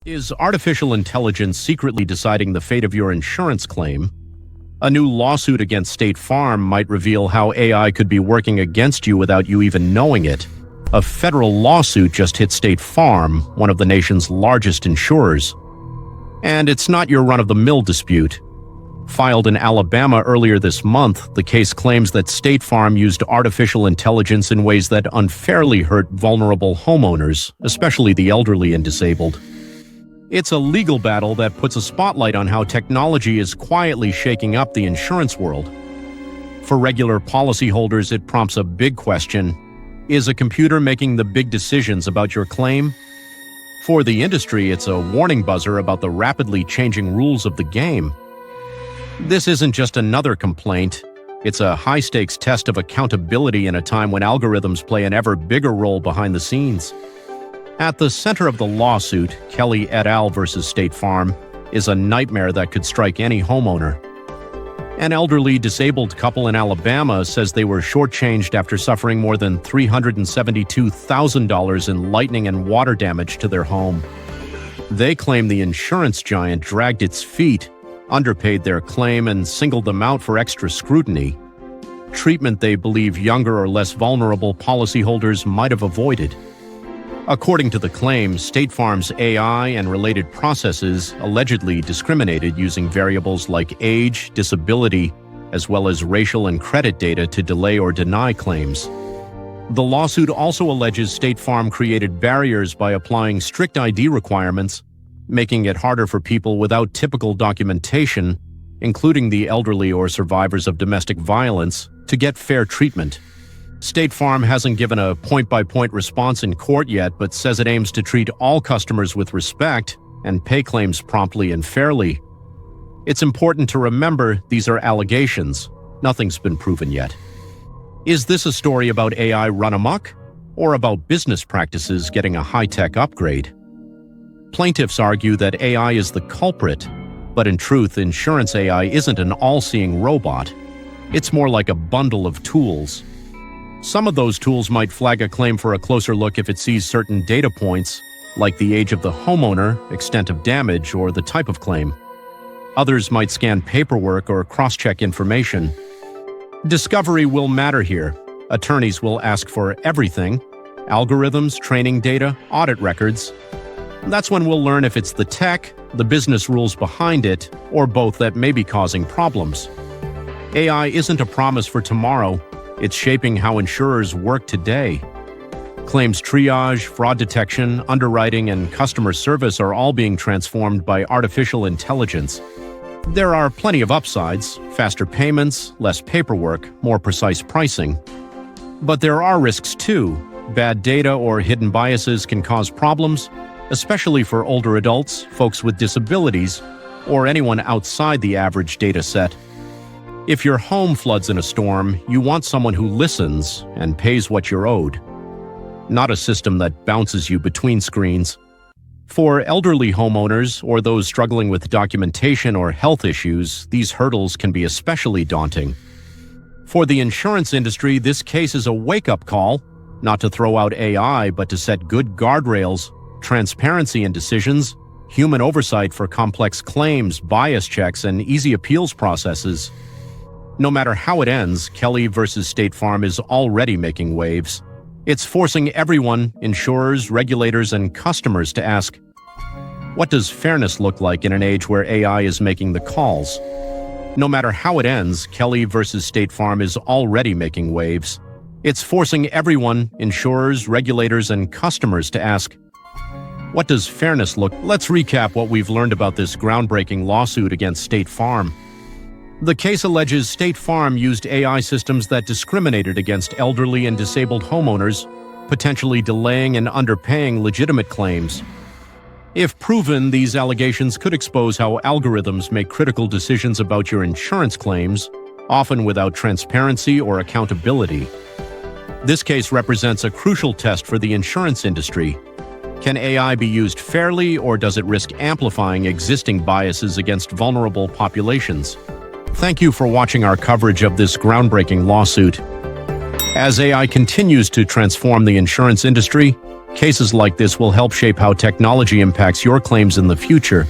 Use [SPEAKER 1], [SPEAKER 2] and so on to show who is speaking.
[SPEAKER 1] Is artificial intelligence secretly deciding the fate of your insurance claim? A new lawsuit against State Farm might reveal how AI could be working against you without you even knowing it. A federal lawsuit just hit State Farm, one of the nation's largest insurers. And it's not your run-of-the-mill dispute. Filed in Alabama earlier this month, the case claims that State Farm used artificial intelligence in ways that unfairly hurt vulnerable homeowners, especially the elderly and disabled. It's a legal battle that puts a spotlight on how technology is quietly shaking up the insurance world. For regular policyholders, it prompts a big question: is a computer making the big decisions about your claim? For the industry, it's a warning buzzer about the rapidly changing rules of the game. This isn't just another complaint. It's a high-stakes test of accountability in a time when algorithms play an ever bigger role behind the scenes. At the center of the lawsuit, Kelly et al. Versus State Farm, is a nightmare that could strike any homeowner. An elderly disabled couple in Alabama says they were shortchanged after suffering more than $372,000 in lightning and water damage to their home. They claim the insurance giant dragged its feet, underpaid their claim, and singled them out for extra scrutiny, treatment they believe younger or less vulnerable policyholders might have avoided. According to the claim, State Farm's AI and related processes allegedly discriminated using variables like age, disability, as well as racial and credit data to delay or deny claims. The lawsuit also alleges State Farm created barriers by applying strict ID requirements, making it harder for people without typical documentation, including the elderly or survivors of domestic violence, to get fair treatment. State Farm hasn't given a point-by-point response in court yet, but says it aims to treat all customers with respect and pay claims promptly and fairly. It's important to remember these are allegations. Nothing's been proven yet. Is this a story about AI run amok, or about business practices getting a high-tech upgrade? Plaintiffs argue that AI is the culprit, but in truth, insurance AI isn't an all-seeing robot. It's more like a bundle of tools. Some of those tools might flag a claim for a closer look if it sees certain data points, like the age of the homeowner, extent of damage, or the type of claim. Others might scan paperwork or cross-check information. Discovery will matter here. Attorneys will ask for everything: algorithms, training data, audit records. That's when we'll learn if it's the tech, the business rules behind it, or both that may be causing problems. AI isn't a promise for tomorrow. It's shaping how insurers work today. Claims triage, fraud detection, underwriting, and customer service are all being transformed by artificial intelligence. There are plenty of upsides: faster payments, less paperwork, more precise pricing. But there are risks too. Bad data or hidden biases can cause problems, especially for older adults, folks with disabilities, or anyone outside the average data set. If your home floods in a storm, you want someone who listens and pays what you're owed, not a system that bounces you between screens. For elderly homeowners or those struggling with documentation or health issues, these hurdles can be especially daunting. For the insurance industry, this case is a wake-up call, not to throw out AI, but to set good guardrails: transparency in decisions, human oversight for complex claims, bias checks, and easy appeals processes. No matter how it ends, Kelly versus State Farm is already making waves. It's forcing everyone, insurers, regulators, and customers, to ask, what does fairness look like in an age where AI is making the calls? No matter how it ends, Kelly versus State Farm is already making waves. It's forcing everyone, insurers, regulators, and customers, to ask, what does fairness look? Let's recap what we've learned about this groundbreaking lawsuit against State Farm. The case alleges State Farm used AI systems that discriminated against elderly and disabled homeowners, potentially delaying and underpaying legitimate claims. If proven, these allegations could expose how algorithms make critical decisions about your insurance claims, often without transparency or accountability. This case represents a crucial test for the insurance industry. Can AI be used fairly, or does it risk amplifying existing biases against vulnerable populations? Thank you for watching our coverage of this groundbreaking lawsuit. As AI continues to transform the insurance industry, cases like this will help shape how technology impacts your claims in the future